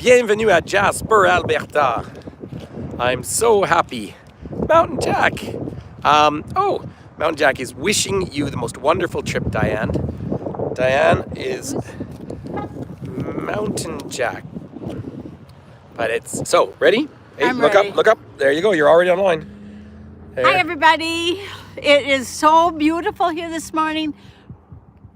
Bienvenue à Jasper, Alberta. I'm so happy. Mountain Jack. Mountain Jack is wishing you the most wonderful trip, Diane. Diane is Mountain Jack. But it's, so, ready? Hey, I'm look ready. up, look up. There you go, you're already online. There. Hi everybody. It is so beautiful here this morning.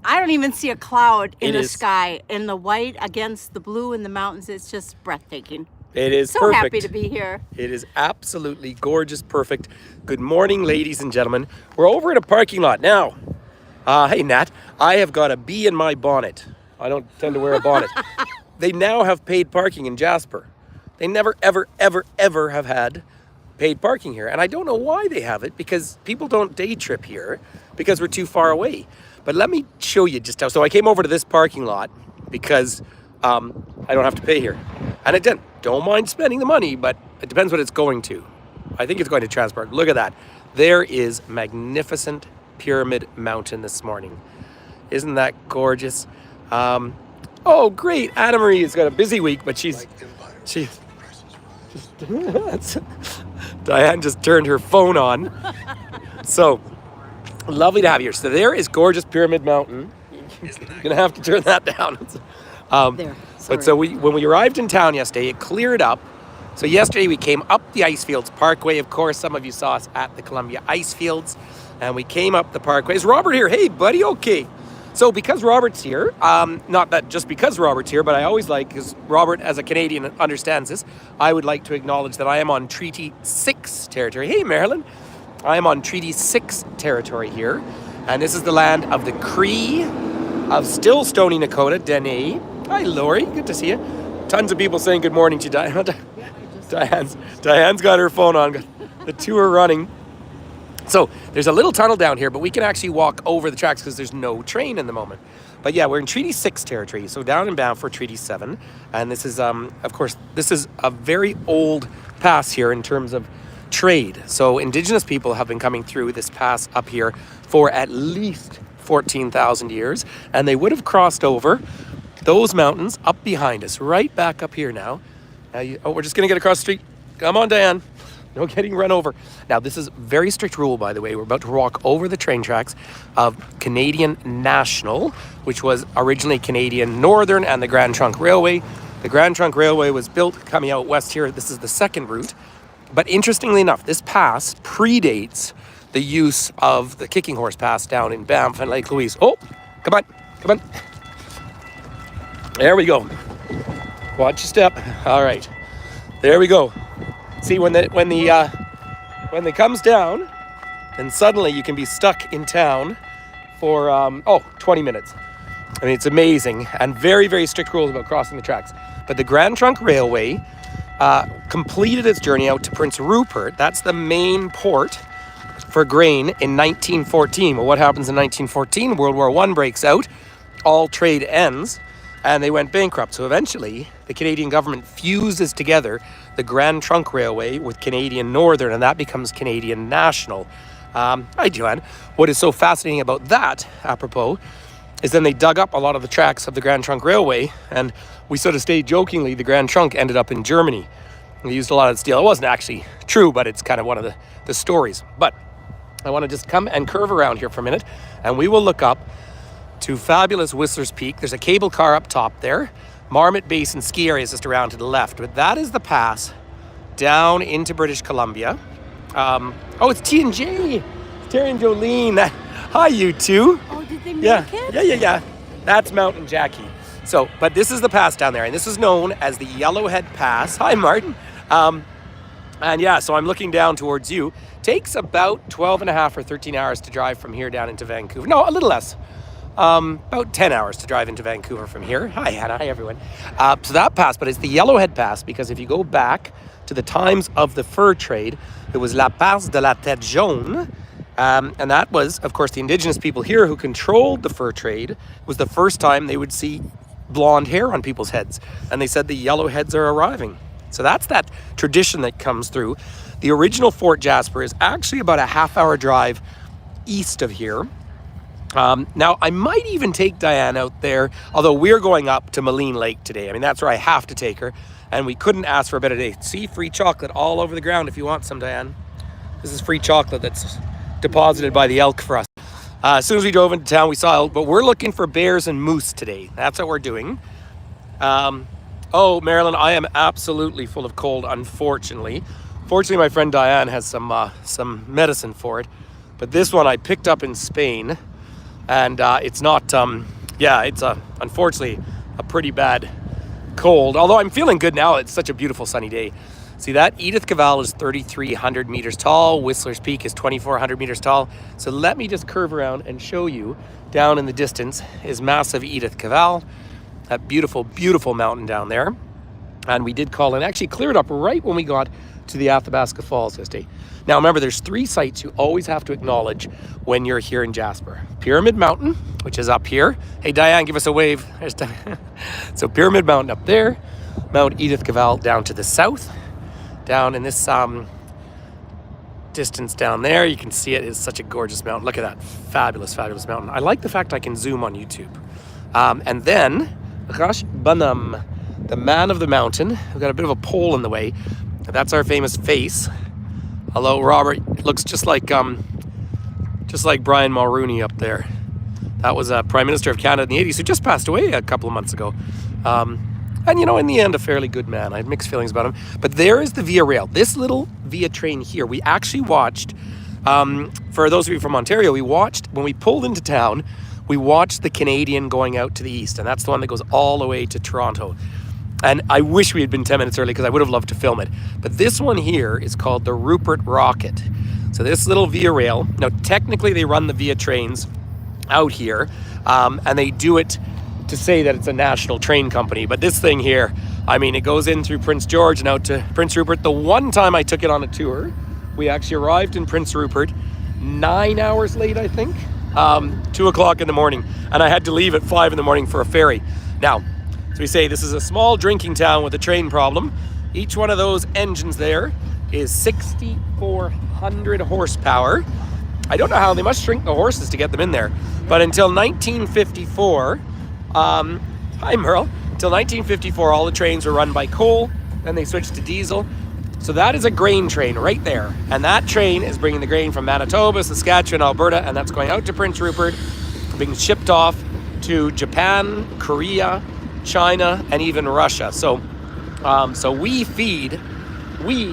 I don't even see a cloud in the sky, and the white against the blue in the mountains. It's just breathtaking. It is so perfect. Happy to be here. It is absolutely gorgeous, perfect. Good morning, ladies and gentlemen. We're over in a parking lot now. Hey, Nat, I have got a bee in my bonnet. I don't tend to wear a bonnet. They now have paid parking in Jasper. They never, ever, ever, ever have had paid parking here. And I don't know why they have it, because people don't day trip here because we're too far away. But let me show you just how. So I came over to this parking lot because I don't have to pay here. And I don't mind spending the money, but it depends what it's going to. I think it's going to transport. Look at that. There is magnificent Pyramid Mountain this morning. Isn't that gorgeous? Oh, great. Anna Marie has got a busy week, but Diane just turned her phone on. So lovely to have you here. So there is gorgeous Pyramid Mountain. You're gonna have to turn that down. There. But so when we arrived in town yesterday, it cleared up. So yesterday we came up the Icefields Parkway. Of course, some of you saw us at the Columbia Icefields, and we came up the parkway. Is Robert here? Hey, buddy. Okay. So because Robert's here, not that just because Robert's here, but I always like, because Robert, as a Canadian, understands this, I would like to acknowledge that I am on Treaty 6 territory. Hey, Marilyn. I am on Treaty 6 territory here, and this is the land of the Cree of still Stony Nakota, Dene. Hi, Lori. Good to see you. Tons of people saying good morning to Diane. Diane's got her phone on. The two are running. So there's a little tunnel down here, but we can actually walk over the tracks because there's no train in the moment. But yeah, we're in Treaty 6 territory, so down and bound for Treaty 7. And this is, of course, this is a very old pass here in terms of trade. So Indigenous people have been coming through this pass up here for at least 14,000 years, and they would have crossed over those mountains up behind us, right back up here now. We're just gonna get across the street. Come on, Diane. No getting run over. Now, this is very strict rule, by the way. We're about to walk over the train tracks of Canadian National, which was originally Canadian Northern and the Grand Trunk Railway. The Grand Trunk Railway was built coming out west here. This is the second route. But interestingly enough, this pass predates the use of the Kicking Horse Pass down in Banff and Lake Louise. Oh, come on, come on. There we go. Watch your step. All right, there we go. See, when it comes down, then suddenly you can be stuck in town for 20 minutes. I mean, it's amazing, and very, very strict rules about crossing the tracks. But the Grand Trunk Railway completed its journey out to Prince Rupert. That's the main port for grain in 1914. Well, what happens in 1914? World War I breaks out, all trade ends, and they went bankrupt. So eventually, the Canadian government fuses together the Grand Trunk Railway with Canadian Northern, and that becomes Canadian National. Hi, Joanne. What is so fascinating about that, apropos, is then they dug up a lot of the tracks of the Grand Trunk Railway, and we sort of say jokingly, the Grand Trunk ended up in Germany. They used a lot of steel. It wasn't actually true, but it's kind of one of the stories. But I want to just come and curve around here for a minute, and we will look up to fabulous Whistler's Peak. There's a cable car up top there. Marmot Basin ski area is just around to the left, but that is the pass down into British Columbia. It's T&J. Terry and Jolene. Hi, you two. Oh, did they make it? Yeah. That's Mountain Jackie. So, but this is the pass down there, and this is known as the Yellowhead Pass. Hi, Martin. And yeah, so I'm looking down towards you. Takes about 12 and a half or 13 hours to drive from here down into Vancouver. No, a little less. About 10 hours to drive into Vancouver from here. Hi, Hannah. Hi, everyone. So that pass, but it's the Yellowhead Pass, because if you go back to the times of the fur trade, it was La Passe de la Tête Jaune. And that was, of course, the Indigenous people here who controlled the fur trade. It was the first time they would see blonde hair on people's heads. And they said the yellowheads are arriving. So that's that tradition that comes through. The original Fort Jasper is actually about a half-hour drive east of here. Now, I might even take Diane out there, although we're going up to Moline Lake today. I mean, that's where I have to take her, and we couldn't ask for a better day. See, free chocolate all over the ground if you want some, Diane. This is free chocolate that's deposited by the elk for us. As soon as we drove into town, we saw elk, but we're looking for bears and moose today. That's what we're doing. Oh, Marilyn, I am absolutely full of cold, unfortunately. Fortunately, my friend Diane has some medicine for it, but this one I picked up in Spain. And it's not, it's unfortunately a pretty bad cold. Although I'm feeling good now. It's such a beautiful sunny day. See that? Edith Cavell is 3,300 meters tall. Whistler's Peak is 2,400 meters tall. So let me just curve around and show you. Down in the distance is massive Edith Cavell. That beautiful, beautiful mountain down there. And we did call and actually cleared up right when we got to the Athabasca Falls yesterday. Now remember, there's 3 sites you always have to acknowledge when you're here in Jasper. Pyramid Mountain, which is up here. Hey Diane, give us a wave. There's so Pyramid Mountain up there. Mount Edith Cavell down to the south. Down in this distance down there, you can see it is such a gorgeous mountain. Look at that fabulous, fabulous mountain. I like the fact I can zoom on YouTube. And then, Rash Banam, the man of the mountain. We've got a bit of a pole in the way. That's our famous face. Hello, Robert. Looks just like Brian Mulrooney up there. That was a Prime Minister of Canada in the 80s who just passed away a couple of months ago. And you know, in the end, a fairly good man. I had mixed feelings about him. But there is the Via Rail. This little Via train here, we actually watched, for those of you from Ontario, we watched, when we pulled into town, we watched the Canadian going out to the east. And that's the one that goes all the way to Toronto. And I wish we had been 10 minutes early because I would have loved to film it. But this one here is called the Rupert Rocket. So this little Via Rail, now technically they run the Via trains out here, and they do it to say that it's a national train company. But this thing here, I mean, it goes in through Prince George and out to Prince Rupert. The one time I took it on a tour, we actually arrived in Prince Rupert 9 hours late, I think, 2 o'clock in the morning. And I had to leave at 5 in the morning for a ferry. Now, so we say this is a small drinking town with a train problem. Each one of those engines there is 6,400 horsepower. I don't know how, they must shrink the horses to get them in there. But until 1954, hi Merle, until 1954 all the trains were run by coal, then they switched to diesel. So that is a grain train right there. And that train is bringing the grain from Manitoba, Saskatchewan, Alberta, and that's going out to Prince Rupert, being shipped off to Japan, Korea, China, and even Russia. So we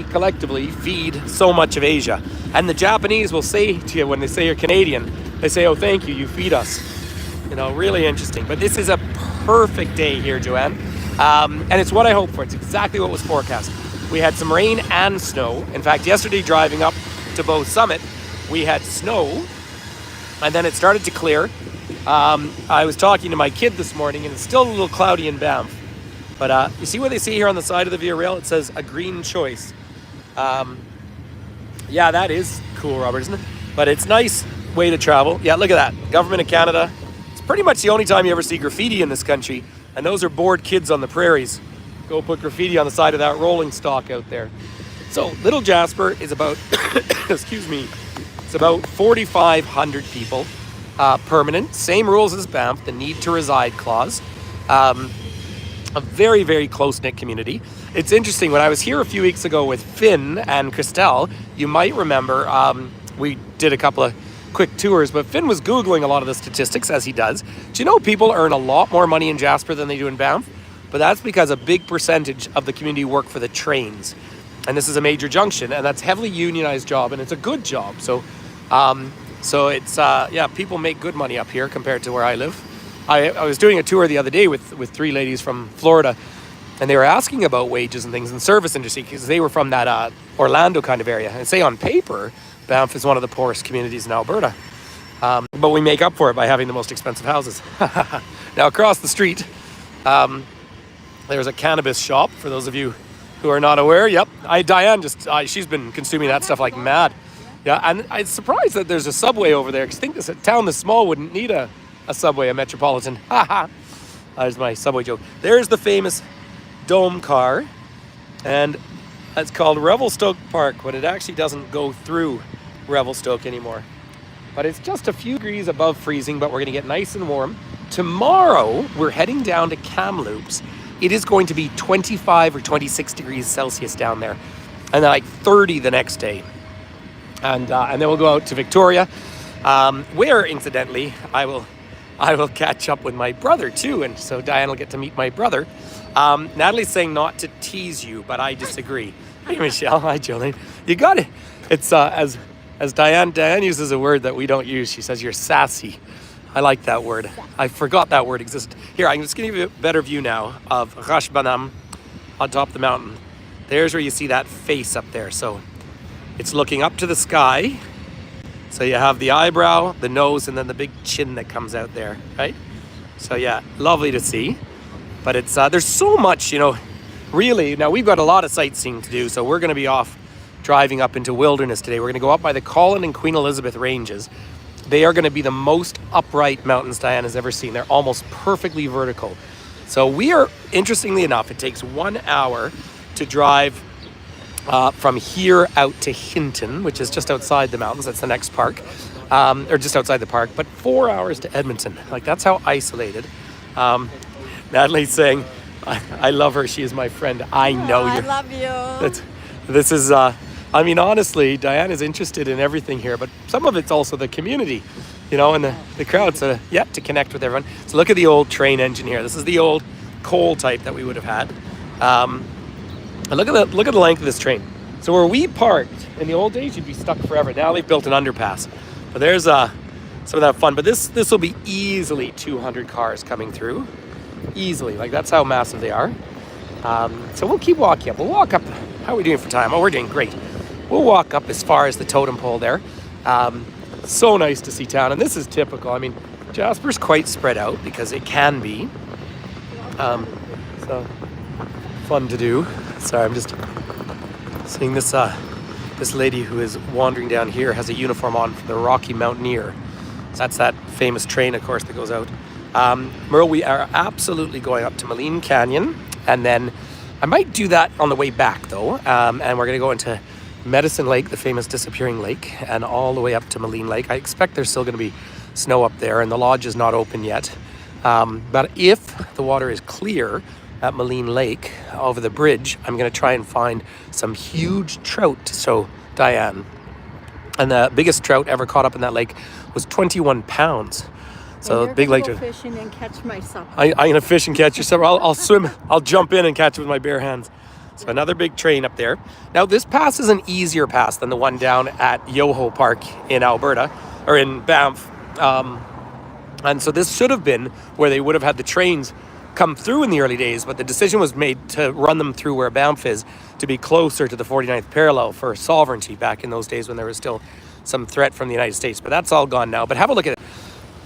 collectively feed so much of Asia. And the Japanese will say to you when they say you're Canadian, they say, oh, thank you, you feed us. You know, really interesting. But this is a perfect day here, Joanne. And it's what I hoped for. It's exactly what was forecast. We had some rain and snow. In fact, yesterday driving up to Bow Summit, we had snow, and then it started to clear. I was talking to my kid this morning, and it's still a little cloudy in Banff. But you see what they see here on the side of the Via Rail? It says a green choice. Yeah, that is cool, Robert, isn't it? But it's a nice way to travel. Yeah, look at that. Government of Canada. It's pretty much the only time you ever see graffiti in this country. And those are bored kids on the prairies. Go put graffiti on the side of that rolling stock out there. So Little Jasper is about, excuse me, it's about 4,500 people. Permanent, same rules as Banff, the need to reside clause. A very, very close-knit community. It's interesting, when I was here a few weeks ago with Finn and Christelle, you might remember we did a couple of quick tours, but Finn was Googling a lot of the statistics, as he does. Do you know people earn a lot more money in Jasper than they do in Banff? But that's because a big percentage of the community work for the trains. And this is a major junction, and that's a heavily unionized job, and it's a good job. So it's, people make good money up here compared to where I live. I was doing a tour the other day with 3 ladies from Florida, and they were asking about wages and things in the service industry because they were from that Orlando kind of area. And say on paper, Banff is one of the poorest communities in Alberta. But we make up for it by having the most expensive houses. Now across the street, there's a cannabis shop, for those of you who are not aware. Yep, Diane she's been consuming that stuff like mad. Yeah, and I'm surprised that there's a subway over there, because I think a town this small wouldn't need a subway, a metropolitan. There's my subway joke. There's the famous dome car, and it's called Revelstoke Park, but it actually doesn't go through Revelstoke anymore. but it's just a few degrees above freezing, but we're going to get nice and warm. Tomorrow, we're heading down to Kamloops. It is going to be 25 or 26 degrees Celsius down there, and then like 30 the next day. And then we'll go out to Victoria, where, incidentally, I will catch up with my brother, too, and so Diane will get to meet my brother. Natalie's saying not to tease you, but I disagree. Hey, Michelle. Hi, Jolene. You got it. It's, as Diane uses a word that we don't use. She says, you're sassy. I like that word. I forgot that word existed. Here, I'm just going to give you a better view now of Rashbanam on top of the mountain. There's where you see that face up there. So it's looking up to the sky. So you have the eyebrow, the nose, and then the big chin that comes out there, right? So yeah, lovely to see. But it's there's so much, really. Now we've got a lot of sightseeing to do, so we're going to be off driving up into wilderness today. We're going to go up by the Colin and Queen Elizabeth ranges. They are going to be the most upright mountains Diane has ever seen. They're almost perfectly vertical. So we are, interestingly enough, it takes 1 hour to drive from here out to Hinton, which is just outside the mountains. That's the next park, or just outside the park, but 4 hours to Edmonton. Like, that's how isolated. Natalie's saying, I love her. She is my friend. I know you. I love you. This is, honestly, Diane is interested in everything here, but some of it's also the community, and the crowd's yet to connect with everyone. So look at the old train engine here. This is the old coal type that we would have had. And look at the length of this train. So where we parked in the old days, you'd be stuck forever. Now they've built an underpass. But there's some of that fun. But this will be easily 200 cars coming through. Easily. Like, that's how massive they are. So we'll keep walking up. We'll walk up. How are we doing for time? Oh, we're doing great. We'll walk up as far as the totem pole there. So nice to see town. And this is typical. I mean, Jasper's quite spread out because it can be. So fun to do. Sorry, I'm just seeing this lady who is wandering down here has a uniform on for the Rocky Mountaineer. So that's that famous train, of course, that goes out. Merle, we are absolutely going up to Maligne Canyon, and then I might do that on the way back, though, and we're going to go into Medicine Lake, the famous disappearing lake, and all the way up to Maligne Lake. I expect there's still going to be snow up there, and the lodge is not open yet. But if the water is clear at Maligne Lake over the bridge, I'm going to try and find some huge trout to show Diane. And the biggest trout ever caught up in that lake was 21 pounds. So big lake. Go fishing and catch my supper. I'm going to fish and catch your supper. I'll swim. I'll jump in and catch it with my bare hands. So another big train up there. Now this pass is an easier pass than the one down at Yoho Park in Alberta, or in Banff. And so this should have been where they would have had the trains come through in the early days, but the decision was made to run them through where Banff is to be closer to the 49th parallel for sovereignty back in those days when there was still some threat from the United States. But that's all gone now. But have a look at it.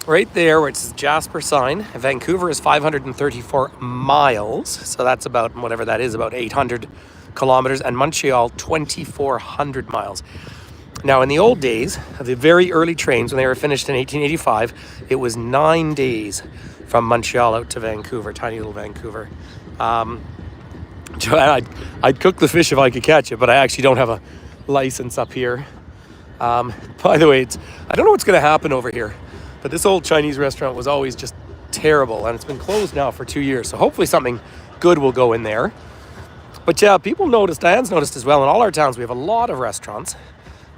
Right there where it says Jasper sign, Vancouver is 534 miles. So that's about, whatever that is, about 800 kilometers. And Montreal, 2,400 miles. Now, in the old days, of the very early trains, when they were finished in 1885, it was 9 days from Montreal out to Vancouver, tiny little Vancouver. I'd cook the fish if I could catch it, but I actually don't have a license up here. By the way, I don't know what's going to happen over here, but this old Chinese restaurant was always just terrible, and it's been closed now for 2 years, so hopefully something good will go in there. But yeah, people noticed, Diane's noticed as well, in all our towns we have a lot of restaurants.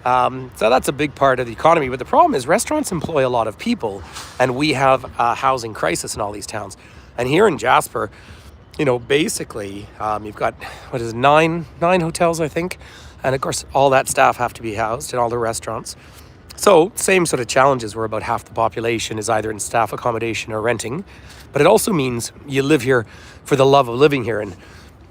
So that's a big part of the economy. But the problem is restaurants employ a lot of people, and we have a housing crisis in all these towns. And here in Jasper, basically you've got, nine hotels, I think. And of course, all that staff have to be housed in all the restaurants. So same sort of challenges where about half the population is either in staff accommodation or renting. But it also means you live here for the love of living here. And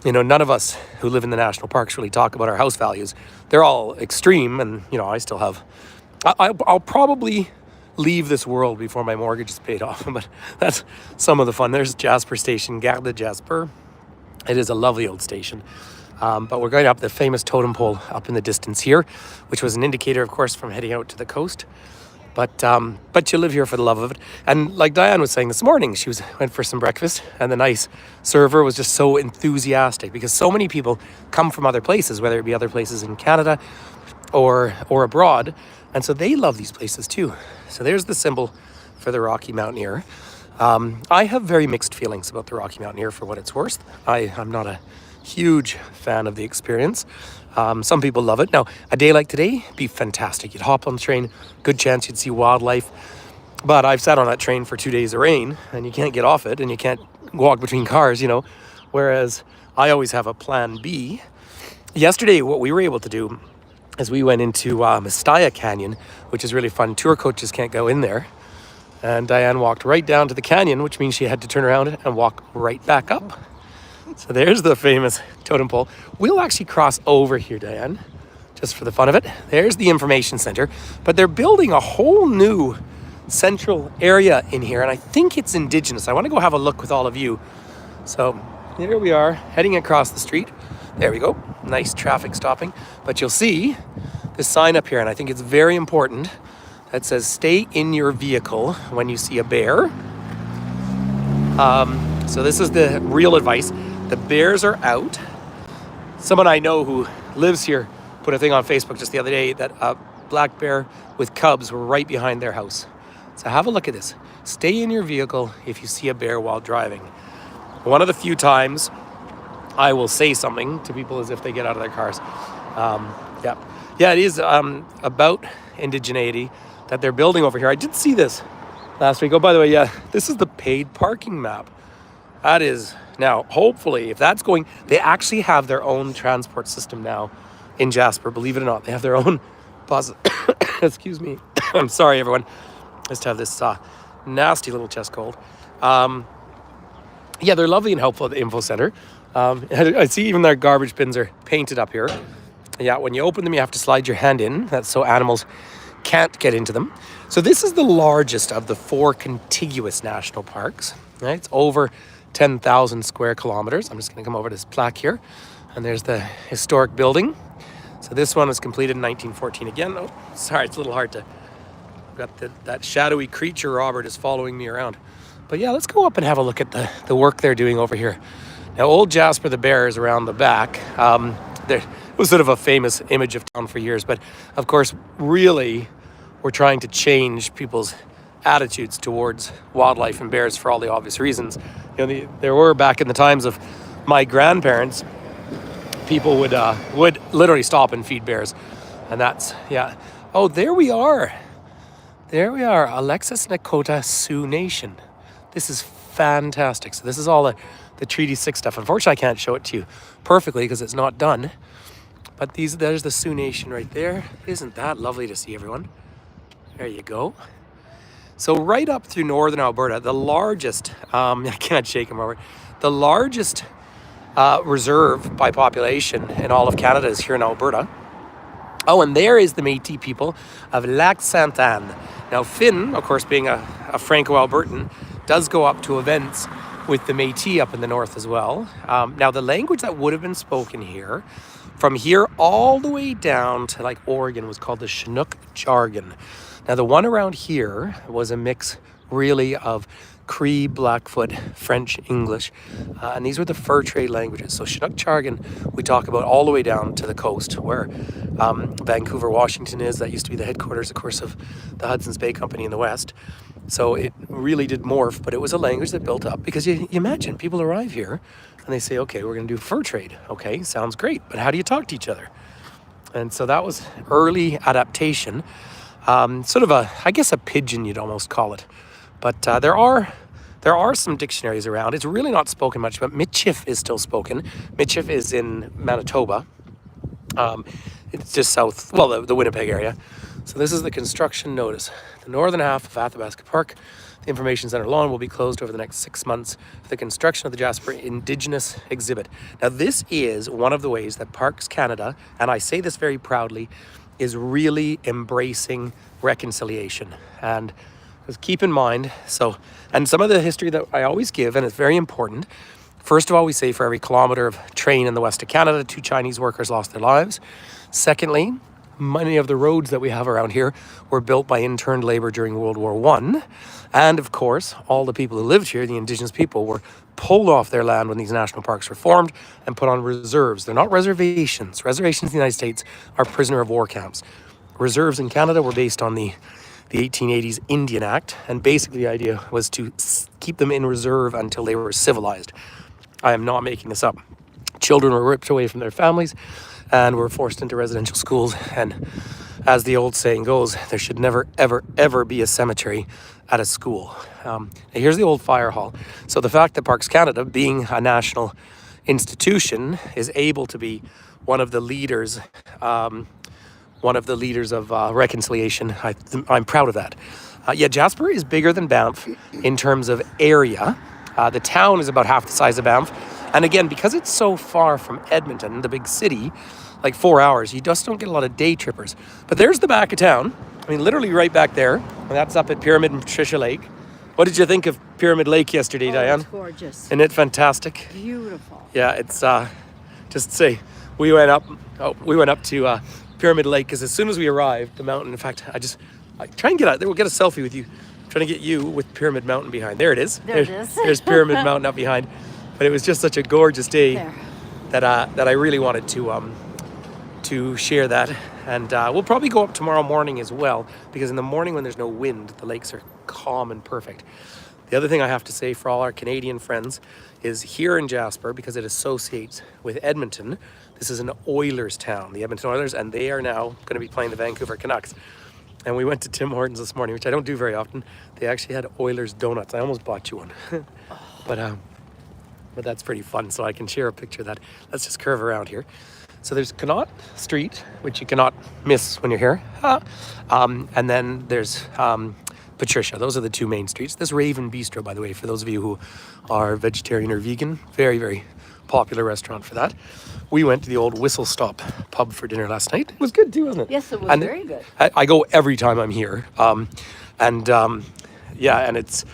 none of us who live in the national parks really talk about our house values. They're all extreme, and, I still have... I'll probably leave this world before my mortgage is paid off, but that's some of the fun. There's Jasper Station, Gare de Jasper. It is a lovely old station. But we're going up the famous totem pole up in the distance here, which was an indicator, of course, from heading out to the coast. But you live here for the love of it. And like Diane was saying this morning, she went for some breakfast, and the nice server was just so enthusiastic because so many people come from other places, whether it be other places in Canada or abroad. And so they love these places too. So there's the symbol for the Rocky Mountaineer. I have very mixed feelings about the Rocky Mountaineer for what it's worth. I'm not a huge fan of the experience. Some people love it. Now, a day like today, be fantastic. You'd hop on the train, good chance you'd see wildlife. But I've sat on that train for 2 days of rain, and you can't get off it, and you can't walk between cars, Whereas I always have a plan B. Yesterday, what we were able to do is we went into Mastaya Canyon, which is really fun. Tour coaches can't go in there. And Diane walked right down to the canyon, which means she had to turn around and walk right back up. So there's the famous totem pole. We'll actually cross over here, Diane, just for the fun of it. There's the information center, but they're building a whole new central area in here, and I think it's indigenous. I want to go have a look with all of you. So here we are, heading across the street. There we go. Nice traffic stopping. But you'll see this sign up here, and I think it's very important, that says stay in your vehicle when you see a bear. So this is the real advice. The bears are out. Someone I know who lives here put a thing on Facebook just the other day that a black bear with cubs were right behind their house. So have a look at this. Stay in your vehicle if you see a bear while driving. One of the few times I will say something to people as if they get out of their cars. Yeah, it is about indigeneity that they're building over here. I did see this last week. Oh, by the way, yeah, this is the paid parking map. That is, now, hopefully, if that's going, they actually have their own transport system now in Jasper, believe it or not. They have their own bus. Excuse me. I'm sorry, everyone. I just have this nasty little chest cold. Yeah, they're lovely and helpful at the info center. I see even their garbage bins are painted up here. Yeah, when you open them, you have to slide your hand in. That's so animals can't get into them. So this is the largest of the 4 contiguous national parks. Right? It's over 10,000 square kilometers. I'm just going to come over to this plaque here. And there's the historic building. So this one was completed in 1914 again. Oh, sorry, it's a little hard to... I've got that shadowy creature, Robert, is following me around. But yeah, let's go up and have a look at the work they're doing over here. Now, old Jasper the bear is around the back. There was sort of a famous image of town for years, but of course, really, we're trying to change people's attitudes towards wildlife and bears for all the obvious reasons. There were, back in the times of my grandparents, people would literally stop and feed bears, and that's, yeah. Oh, there we are. There we are, Alexis Nakota Sioux Nation. This is fantastic. So this is all the Treaty 6 stuff. Unfortunately, I can't show it to you perfectly because it's not done. But there's the Sioux Nation right there. Isn't that lovely to see, everyone? There you go. So right up through northern Alberta, the largest, I can't shake him, Robert, the largest reserve by population in all of Canada is here in Alberta. Oh, and there is the Métis people of Lac Sainte-Anne. Now, Finn, of course, being a Franco-Albertan, does go up to events with the Métis up in the north as well. Now, the language that would have been spoken here, from here all the way down to like Oregon, was called the Chinook jargon. Now, the one around here was a mix really of Cree, Blackfoot, French, English, and these were the fur trade languages. So Chinook jargon we talk about all the way down to the coast where Vancouver, Washington is. That used to be the headquarters, of course, of the Hudson's Bay Company in the west. So it really did morph, but it was a language that built up because you imagine people arrive here and they say, okay, we're going to do fur trade. Okay, sounds great, but how do you talk to each other? And so that was early adaptation, sort of I guess a pidgin you'd almost call it. But there are some dictionaries around. It's really not spoken much, but Michif is still spoken. Michif is in Manitoba. It's just south, well, the Winnipeg area. So this is the construction notice. The northern half of Athabasca Park, the Information Center lawn, will be closed over the next 6 months for the construction of the Jasper Indigenous exhibit. Now, this is one of the ways that Parks Canada, and I say this very proudly, is really embracing reconciliation. And just keep in mind, and some of the history that I always give, and it's very important. First of all, we say for every kilometer of train in the west of Canada, 2 Chinese workers lost their lives. Secondly, many of the roads that we have around here were built by interned labor during World War I. And of course, all the people who lived here, the Indigenous people, were pulled off their land when these national parks were formed and put on reserves. They're not reservations. Reservations in the United States are prisoner of war camps. Reserves in Canada were based on the 1880s Indian Act, and basically the idea was to keep them in reserve until they were civilized. I am not making this up. Children were ripped away from their families and were forced into residential schools, and as the old saying goes, there should never, ever, ever be a cemetery at a school. Here's the old fire hall. So the fact that Parks Canada, being a national institution, is able to be one of the leaders of reconciliation, I'm proud of that. Yeah, Jasper is bigger than Banff in terms of area. The town is about half the size of Banff. And again, because it's so far from Edmonton, the big city, like 4 hours, you just don't get a lot of day trippers. But there's the back of town. I mean, literally right back there. And that's up at Pyramid and Patricia Lake. What did you think of Pyramid Lake yesterday, Diane? It's gorgeous. Isn't it fantastic? Beautiful. Yeah, it's just to say, we went up to Pyramid Lake because as soon as we arrived, the mountain, in fact, I try and get out there. We'll get a selfie with you. I'm trying to get you with Pyramid Mountain behind. There it is. There it is. There's Pyramid Mountain up behind. But it was just such a gorgeous day that I really wanted to share that. And we'll probably go up tomorrow morning as well, because in the morning when there's no wind, the lakes are calm and perfect. The other thing I have to say for all our Canadian friends is here in Jasper, because it associates with Edmonton, this is an Oilers town, the Edmonton Oilers, and they are now going to be playing the Vancouver Canucks. And we went to Tim Hortons this morning, which I don't do very often. They actually had Oilers donuts. I almost bought you one. But that's pretty fun, so I can share a picture of that. Let's just curve around here. So there's Connaught Street, which you cannot miss when you're here. And then there's Patricia. Those are the two main streets. This Raven Bistro, by the way, for those of you who are vegetarian or vegan, very, very popular restaurant for that. We went to the old Whistle Stop pub for dinner last night. It was good too, wasn't it? Yes, it was very good. I go every time I'm here. Yeah, and it's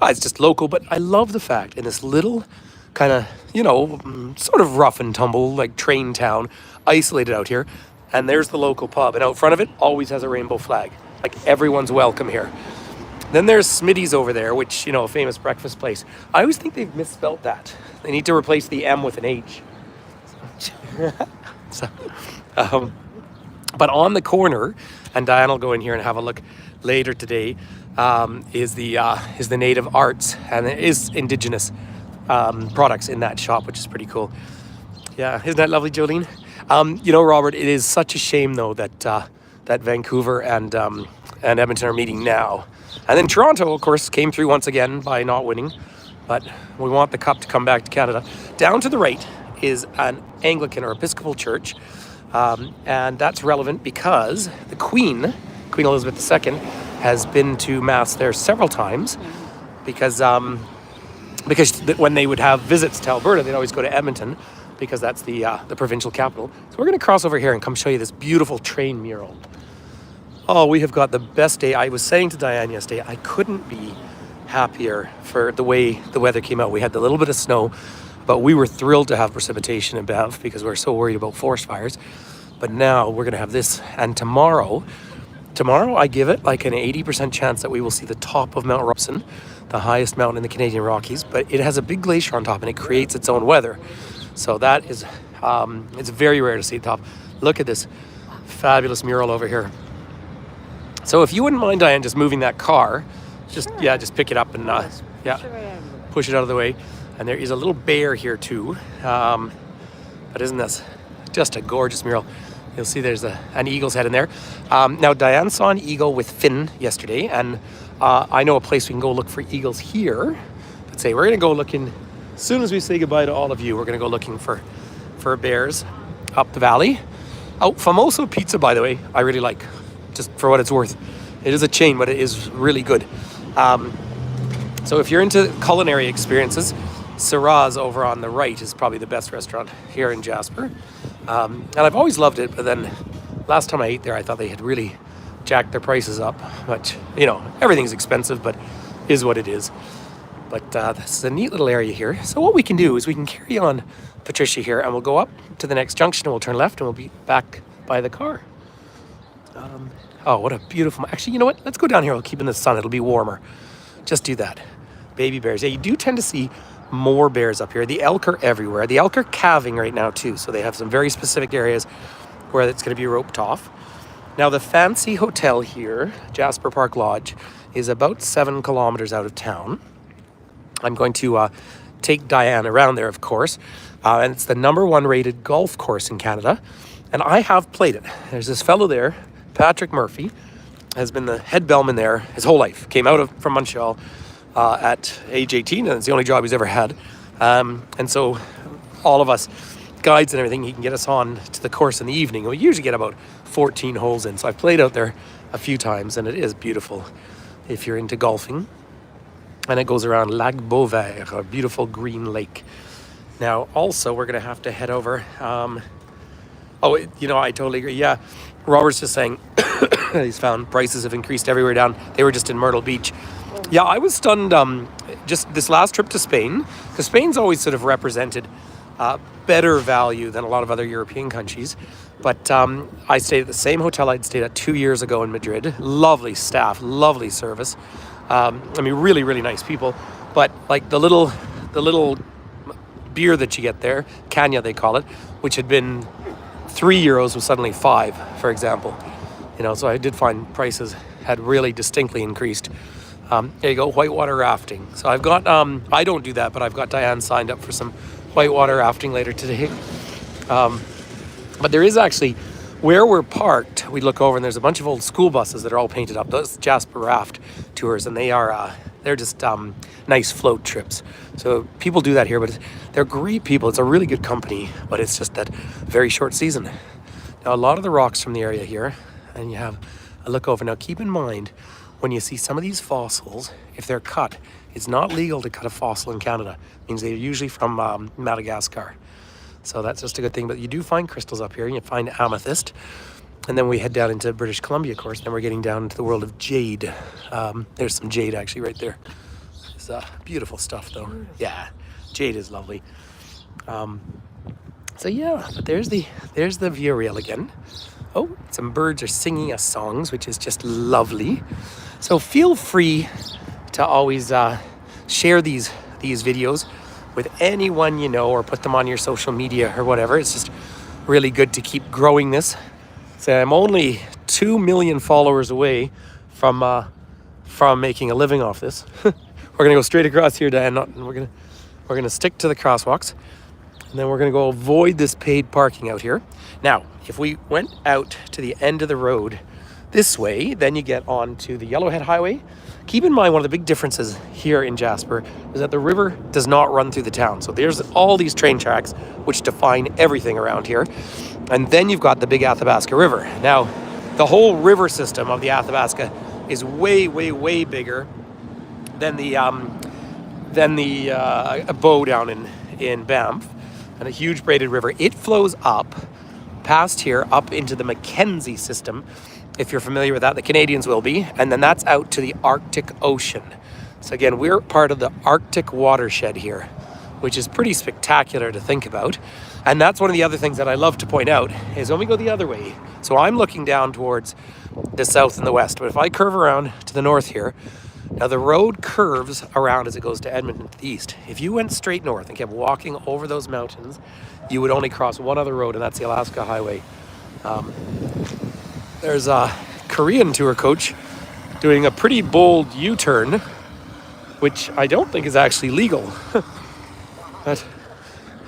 just local, but I love the fact in this little kind of, sort of rough and tumble, like train town, isolated out here, and there's the local pub, and out front of it always has a rainbow flag. Like, everyone's welcome here. Then there's Smitty's over there, which, a famous breakfast place. I always think they've misspelt that. They need to replace the M with an H. But on the corner, and Diane will go in here and have a look later today, is the Native Arts, and it is Indigenous products in that shop, which is pretty cool. Yeah, isn't that lovely, Jolene? Robert, it is such a shame though that Vancouver and Edmonton are meeting now, and then Toronto, of course, came through once again by not winning, but we want the cup to come back to Canada. Down to the right is an Anglican or Episcopal church, and that's relevant because the Queen Elizabeth II, has been to Mass there several times, because when they would have visits to Alberta, they'd always go to Edmonton, because that's the provincial capital. So we're going to cross over here and come show you this beautiful train mural. Oh, we have got the best day. I was saying to Diane yesterday, I couldn't be happier for the way the weather came out. We had the little bit of snow, but we were thrilled to have precipitation in Banff because we're so worried about forest fires. But now we're going to have this. And tomorrow I give it like an 80% chance that we will see the top of Mount Robson, the highest mountain in the Canadian Rockies, but it has a big glacier on top and it creates its own weather. So that is, it's very rare to see the top. Look at this fabulous mural over here. So if you wouldn't mind, Diane, just moving that car, just pick it up and push it out of the way. And there is a little bear here too. But isn't this just a gorgeous mural? You'll see there's an eagle's head in there. Now, Diane saw an eagle with Finn yesterday, and I know a place we can go look for eagles here. Let's say we're going to go looking, as soon as we say goodbye to all of you, we're going to go looking for bears up the valley. Oh, Famoso Pizza, by the way, I really like, just for what it's worth. It is a chain, but it is really good. So if you're into culinary experiences, Syrah's over on the right is probably the best restaurant here in Jasper. And I've always loved it, but then last time I ate there, I thought they had really jacked their prices up. But, everything's expensive, but is what it is. But this is a neat little area here. So what we can do is we can carry on Patricia here, and we'll go up to the next junction, and we'll turn left, and we'll be back by the car. Oh, what a beautiful... Actually, you know what? Let's go down here. We'll keep in the sun. It'll be warmer. Just do that. Baby bears. Yeah, you do tend to see more bears up here. The elk are everywhere. The elk are calving right now too, so they have some very specific areas where it's going to be roped off. Now the fancy hotel here, Jasper Park Lodge, is about 7 kilometers out of town. I'm going to take Diane around there, of course, and it's the #1 rated golf course in Canada, and I have played it. There's this fellow there, Patrick Murphy, has been the head bellman there his whole life. Came out from Montreal at age 18, and it's the only job he's ever had. And so all of us guides and everything, he can get us on to the course in the evening. We usually get about 14 holes in. So I've played out there a few times, and it is beautiful if you're into golfing. And it goes around Lac Beauvert, a beautiful green lake. Now, also, we're going to have to head over. I totally agree. Yeah, Robert's just saying he's found prices have increased everywhere down. They were just in Myrtle Beach. Yeah, I was stunned just this last trip to Spain, because Spain's always sort of represented better value than a lot of other European countries. But I stayed at the same hotel I'd stayed at 2 years ago in Madrid. Lovely staff, lovely service. Really, really nice people. But like the little beer that you get there, Canya they call it, which had been €3 was suddenly 5, for example. So I did find prices had really distinctly increased. There you go, whitewater rafting. So I've got, I don't do that, but I've got Diane signed up for some whitewater rafting later today. But there is actually, where we're parked, we look over and there's a bunch of old school buses that are all painted up. Those Jasper Raft tours, and they're just nice float trips. So people do that here, but they're great people. It's a really good company, but it's just that very short season. Now, a lot of the rocks from the area here, and you have a look over. Now, keep in mind, when you see some of these fossils, if they're cut, it's not legal to cut a fossil in Canada. It means they're usually from Madagascar. So that's just a good thing. But you do find crystals up here, and you find amethyst. And then we head down into British Columbia, of course. Then we're getting down into the world of jade. There's some jade actually right there. It's beautiful stuff, though. Beautiful. Yeah, jade is lovely. But there's the view reel again. Oh, some birds are singing us songs, which is just lovely. So feel free to always share these videos with anyone you know, or put them on your social media or whatever. It's just really good to keep growing this. So I'm only 2 million followers away from making a living off this. We're gonna go straight across here, Diane, and we're gonna stick to the crosswalks, and then we're gonna go avoid this paid parking out here. Now, if we went out to the end of the road this way, then you get onto the Yellowhead Highway. Keep in mind, one of the big differences here in Jasper is that the river does not run through the town. So there's all these train tracks which define everything around here. And then you've got the big Athabasca River. Now, the whole river system of the Athabasca is way, way, way bigger than the bow down in Banff, and a huge braided river. It flows up past here, up into the Mackenzie system. If you're familiar with that, the Canadians will be. And then that's out to the Arctic Ocean. So again, we're part of the Arctic watershed here, which is pretty spectacular to think about. And that's one of the other things that I love to point out is when we go the other way. So I'm looking down towards the south and the west, but if I curve around to the north here, now the road curves around as it goes to Edmonton to the east. If you went straight north and kept walking over those mountains, you would only cross one other road, and that's the Alaska Highway. There's a Korean tour coach doing a pretty bold U-turn, which I don't think is actually legal. But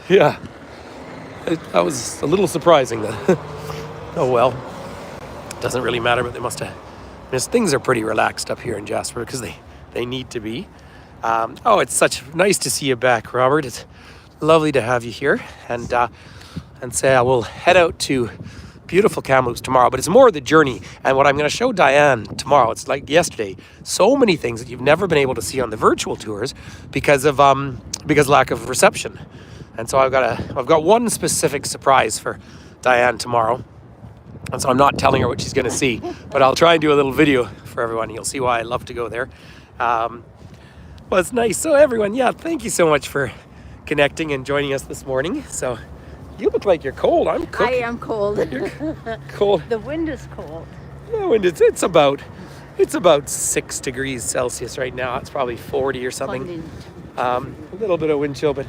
yeah, that was a little surprising. That oh well, doesn't really matter. But they must have. Things are pretty relaxed up here in Jasper because they need to be. It's such nice to see you back, Robert. It's lovely to have you here, and say I will head out to beautiful Kamloops tomorrow, but it's more of the journey. And what I'm going to show Diane tomorrow, it's like yesterday, so many things that you've never been able to see on the virtual tours because lack of reception. And so I've got one specific surprise for Diane tomorrow. And so I'm not telling her what she's going to see, but I'll try and do a little video for everyone. You'll see why I love to go there. Well, it's nice. So everyone, thank you so much for connecting and joining us this morning. So you look like you're cold. I'm cooking. I am cold. You're cold. The wind is cold. The wind is, it's about 6 degrees Celsius right now. It's probably 40 or something. A little bit of wind chill, but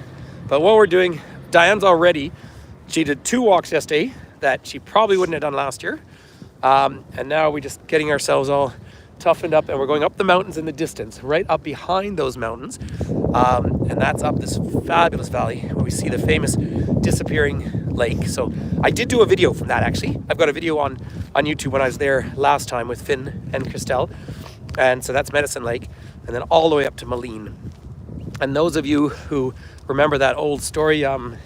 what we're doing, Diane's already, she did 2 walks yesterday that she probably wouldn't have done last year. And now we're just getting ourselves all toughened up, and we're going up the mountains in the distance, right up behind those mountains. And that's up this fabulous valley where we see the famous disappearing lake. So I did do a video from that, actually. I've got a video on YouTube when I was there last time with Finn and Christelle. And so that's Medicine Lake, and then all the way up to Moline. And those of you who remember that old story,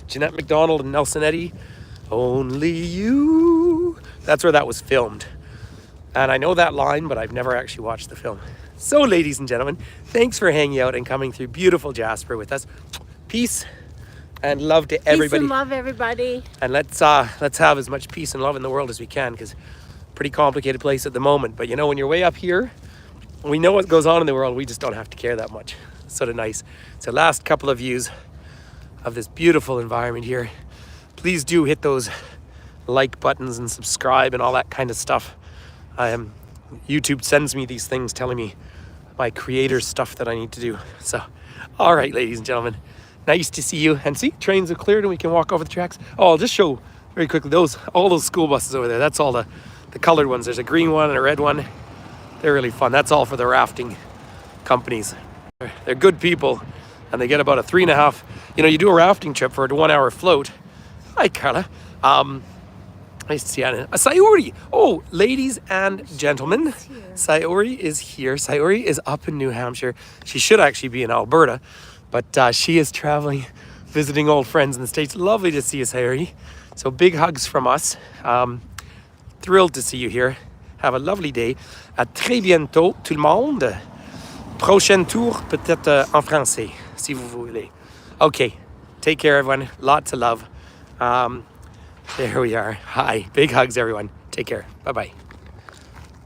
Jeanette MacDonald and Nelson Eddy, Only You, that's where that was filmed. And I know that line, but I've never actually watched the film. So, ladies and gentlemen, thanks for hanging out and coming through beautiful Jasper with us. Peace and love to everybody. Peace and love, everybody. And let's have as much peace and love in the world as we can, because pretty complicated place at the moment. But you know, when you're way up here, we know what goes on in the world. We just don't have to care that much. Sort of nice. So last couple of views of this beautiful environment here. Please do hit those like buttons and subscribe and all that kind of stuff. YouTube sends me these things telling me my creator stuff that I need to do. So, all right, ladies and gentlemen, nice to see you. And see, trains are cleared and we can walk over the tracks. Oh, I'll just show very quickly all those school buses over there. That's all the colored ones. There's a green one and a red one. They're really fun. That's all for the rafting companies. They're good people, and they get about a 3.5. You know, you do a rafting trip for a 1 hour float. Hi, Carla. Nice to see you. Sayuri. Oh, ladies and gentlemen, Sayuri is here. Sayuri is up in New Hampshire. She should actually be in Alberta, but she is traveling, visiting old friends in the States. Lovely to see you, Sayuri. So big hugs from us. Thrilled to see you here. Have a lovely day. À très bientôt, tout le monde. Prochain tour, peut-être en français, si vous voulez. Okay, take care, everyone. Lots of love. There we are. Hi. Big hugs, everyone. Take care. Bye-bye.